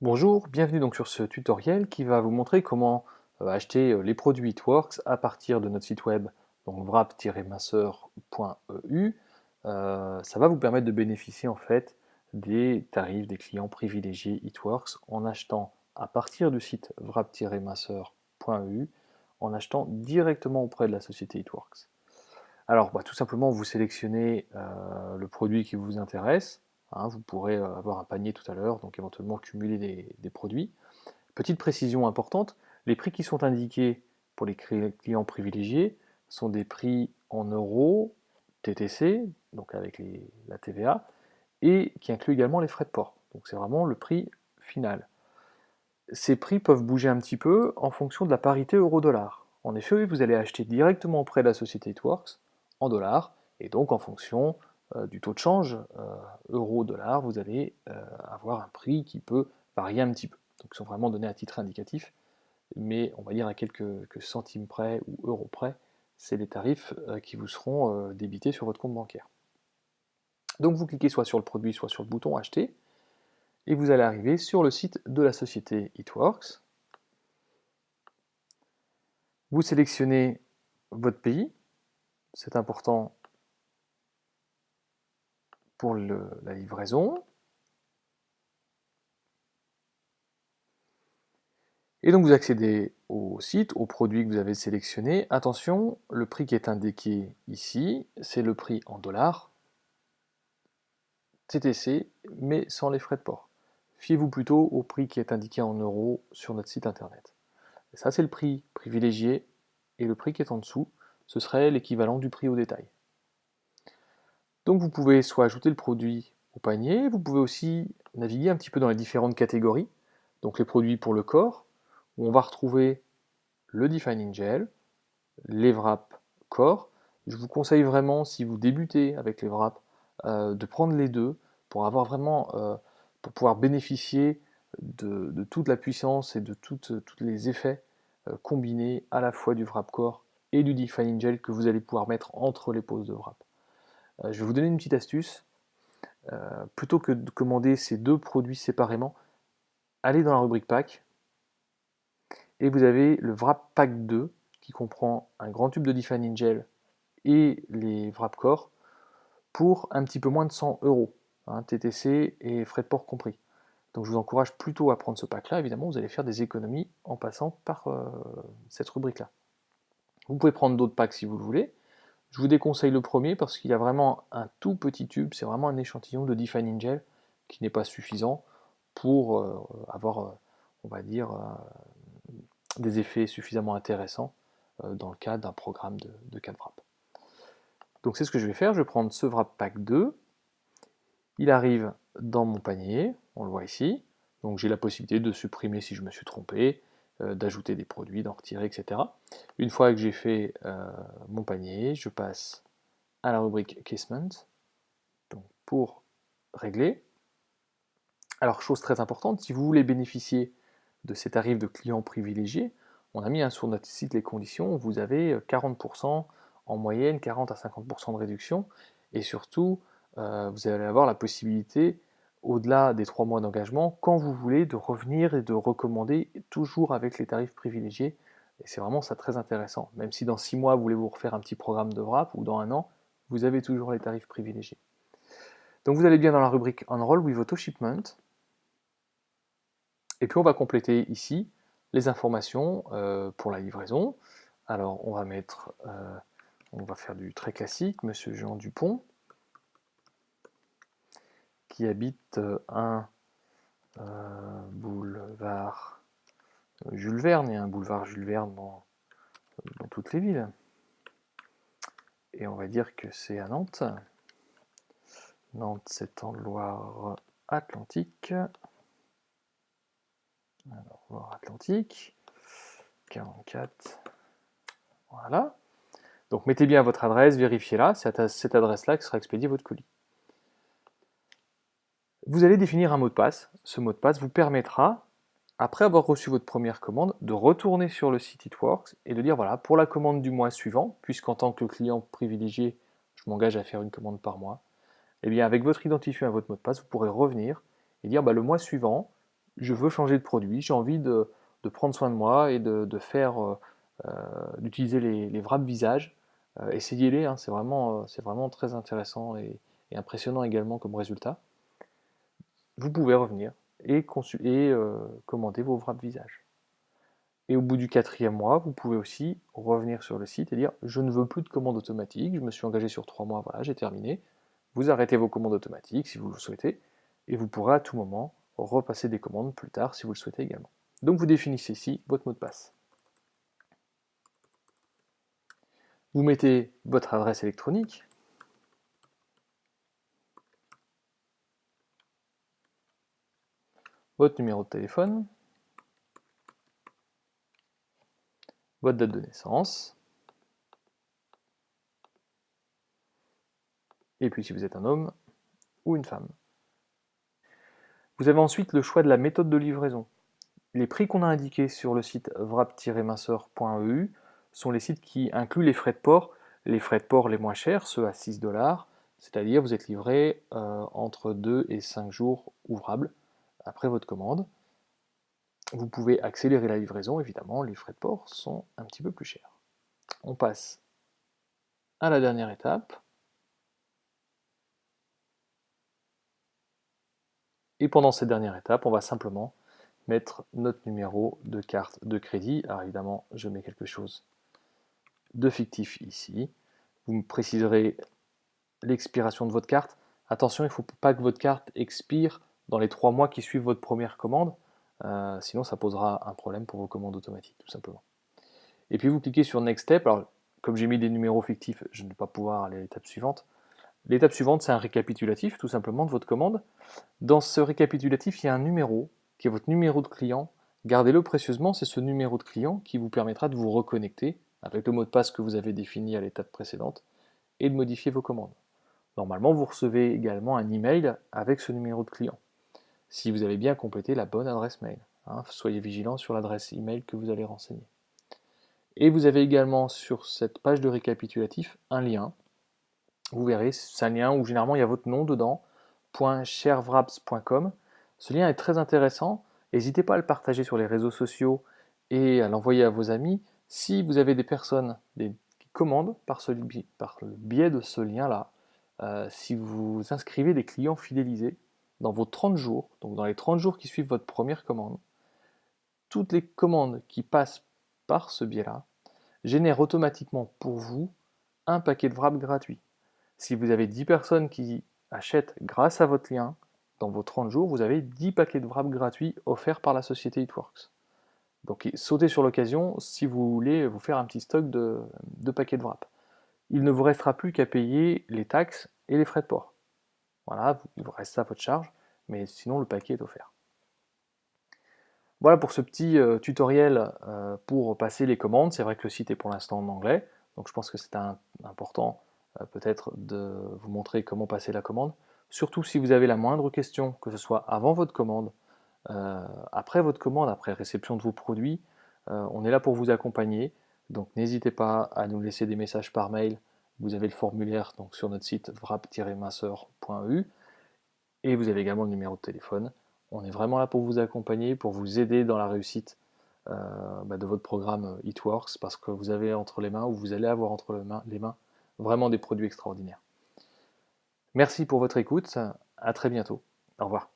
Bonjour, bienvenue donc sur ce tutoriel qui va vous montrer comment acheter les produits It-Works à partir de notre site web, donc wrap-masseur.eu. Ça va vous permettre de bénéficier en fait des tarifs des clients privilégiés It-Works en achetant à partir du site wrap-masseur.eu, en achetant directement auprès de la société It-Works. Alors, tout simplement, vous sélectionnez le produit qui vous intéresse. Hein, vous pourrez avoir un panier tout à l'heure, donc éventuellement cumuler des produits. Petite précision importante, les prix qui sont indiqués pour les clients privilégiés sont des prix en euros, TTC, donc avec la TVA, et qui incluent également les frais de port. Donc c'est vraiment le prix final. Ces prix peuvent bouger un petit peu en fonction de la parité euro-dollar. En effet, vous allez acheter directement auprès de la société It-Works en dollars, et donc en fonction du taux de change euro-dollar, vous allez avoir un prix qui peut varier un petit peu. Donc ils sont vraiment donnés à titre indicatif, mais on va dire à quelques centimes près ou euros près, c'est les tarifs qui vous seront débités sur votre compte bancaire. Donc vous cliquez soit sur le produit, soit sur le bouton acheter, et vous allez arriver sur le site de la société It-Works. Vous sélectionnez votre pays, c'est important pour la livraison. Et donc vous accédez au site, au produit que vous avez sélectionné. Attention, le prix qui est indiqué ici, c'est le prix en dollars, TTC, mais sans les frais de port. Fiez-vous plutôt au prix qui est indiqué en euros sur notre site internet. Et ça, c'est le prix privilégié, et le prix qui est en dessous, ce serait l'équivalent du prix au détail. Donc vous pouvez soit ajouter le produit au panier, vous pouvez aussi naviguer un petit peu dans les différentes catégories. Donc les produits pour le corps, où on va retrouver le Defining Gel, les wraps corps. Je vous conseille vraiment, si vous débutez avec les wraps, de prendre les deux pour avoir vraiment, pour pouvoir bénéficier de toute la puissance et de tous les effets combinés à la fois du wrap corps et du Defining Gel que vous allez pouvoir mettre entre les poses de wrap. Je vais vous donner une petite astuce. Plutôt que de commander ces deux produits séparément, allez dans la rubrique pack et vous avez le Wrap Pack 2 qui comprend un grand tube de Defining Gel et les Wrap Core pour un petit peu moins de 100 euros, hein, TTC et frais de port compris. Donc je vous encourage plutôt à prendre ce pack là, évidemment vous allez faire des économies en passant par cette rubrique là. Vous pouvez prendre d'autres packs si vous le voulez. Je vous déconseille le premier parce qu'il y a vraiment un tout petit tube, c'est vraiment un échantillon de Defining Gel qui n'est pas suffisant pour avoir, on va dire, des effets suffisamment intéressants dans le cadre d'un programme de 4 wraps. Donc c'est ce que je vais faire, je vais prendre ce wrap pack 2, il arrive dans mon panier, on le voit ici, donc j'ai la possibilité de supprimer si je me suis trompé, d'ajouter des produits, d'en retirer, etc. Une fois que j'ai fait mon panier, je passe à la rubrique Casement, donc pour régler. Alors chose très importante, si vous voulez bénéficier de ces tarifs de clients privilégiés, on a mis sur notre site les conditions, vous avez 40% en moyenne, 40 à 50% de réduction, et surtout, vous allez avoir la possibilité, au-delà des 3 mois d'engagement, quand vous voulez, de revenir et de recommander toujours avec les tarifs privilégiés, et c'est vraiment ça très intéressant. Même si dans 6 mois, vous voulez vous refaire un petit programme de wrap, ou dans un an, vous avez toujours les tarifs privilégiés. Donc vous allez bien dans la rubrique Enroll with Auto Shipment, et puis on va compléter ici les informations pour la livraison. Alors on va faire du très classique, Monsieur Jean Dupont, qui habite un boulevard Jules Verne, et un boulevard Jules Verne dans toutes les villes. Et on va dire que c'est à Nantes. Nantes, c'est en Loire-Atlantique. Alors, Loire-Atlantique, 44, voilà. Donc mettez bien votre adresse, vérifiez-la, c'est à cette adresse-là que sera expédié votre colis. Vous allez définir un mot de passe. Ce mot de passe vous permettra, après avoir reçu votre première commande, de retourner sur le site It-Works et de dire voilà, pour la commande du mois suivant, puisqu'en tant que client privilégié, je m'engage à faire une commande par mois, et bien avec votre identifiant et votre mot de passe, vous pourrez revenir et dire le mois suivant, je veux changer de produit, j'ai envie de prendre soin de moi et de faire, d'utiliser les wraps visage. Essayez-les, hein, c'est vraiment très intéressant et impressionnant également comme résultat. Vous pouvez revenir et commander vos wraps visage. Et au bout du 4e mois, vous pouvez aussi revenir sur le site et dire je ne veux plus de commande automatique, je me suis engagé sur 3 mois, voilà, j'ai terminé. Vous arrêtez vos commandes automatiques si vous le souhaitez, et vous pourrez à tout moment repasser des commandes plus tard si vous le souhaitez également. Donc vous définissez ici votre mot de passe. Vous mettez votre adresse électronique, votre numéro de téléphone, votre date de naissance, et puis si vous êtes un homme ou une femme. Vous avez ensuite le choix de la méthode de livraison. Les prix qu'on a indiqués sur le site wrap-minceur.eu sont les sites qui incluent les frais de port les moins chers, ceux à 6 $, c'est-à-dire vous êtes livré entre 2 et 5 jours ouvrables après votre commande. Vous pouvez accélérer la livraison, évidemment, les frais de port sont un petit peu plus chers. On passe à la dernière étape. Et pendant cette dernière étape, on va simplement mettre notre numéro de carte de crédit. Alors évidemment, je mets quelque chose de fictif ici. Vous me préciserez l'expiration de votre carte. Attention, il ne faut pas que votre carte expire dans les 3 mois qui suivent votre première commande, sinon ça posera un problème pour vos commandes automatiques, tout simplement. Et puis vous cliquez sur Next Step. Alors, comme j'ai mis des numéros fictifs, je ne vais pas pouvoir aller à l'étape suivante. L'étape suivante, c'est un récapitulatif, tout simplement, de votre commande. Dans ce récapitulatif, il y a un numéro, qui est votre numéro de client. Gardez-le précieusement, c'est ce numéro de client qui vous permettra de vous reconnecter avec le mot de passe que vous avez défini à l'étape précédente et de modifier vos commandes. Normalement, vous recevez également un email avec ce numéro de client, si vous avez bien complété la bonne adresse mail. Hein, soyez vigilant sur l'adresse email que vous allez renseigner. Et vous avez également sur cette page de récapitulatif un lien. Vous verrez, c'est un lien où généralement il y a votre nom dedans, .sharewraps.com. Ce lien est très intéressant. N'hésitez pas à le partager sur les réseaux sociaux et à l'envoyer à vos amis. Si vous avez des personnes qui commandent par le biais de ce lien-là, si vous inscrivez des clients fidélisés dans vos 30 jours, donc dans les 30 jours qui suivent votre première commande, toutes les commandes qui passent par ce biais-là génèrent automatiquement pour vous un paquet de wraps gratuit. Si vous avez 10 personnes qui achètent grâce à votre lien, dans vos 30 jours, vous avez 10 paquets de wraps gratuits offerts par la société It-Works. Donc sautez sur l'occasion si vous voulez vous faire un petit stock de paquets de wraps. Il ne vous restera plus qu'à payer les taxes et les frais de port. Voilà, il vous reste ça à votre charge, mais sinon le paquet est offert. Voilà pour ce petit tutoriel pour passer les commandes. C'est vrai que le site est pour l'instant en anglais, donc je pense que c'est important peut-être de vous montrer comment passer la commande. Surtout si vous avez la moindre question, que ce soit avant votre commande, après votre commande, après réception de vos produits, on est là pour vous accompagner. Donc n'hésitez pas à nous laisser des messages par mail. Vous avez le formulaire donc, sur notre site wrap-minceur.eu et vous avez également le numéro de téléphone. On est vraiment là pour vous accompagner, pour vous aider dans la réussite de votre programme It-Works parce que vous avez entre les mains ou vous allez avoir entre les mains vraiment des produits extraordinaires. Merci pour votre écoute, à très bientôt. Au revoir.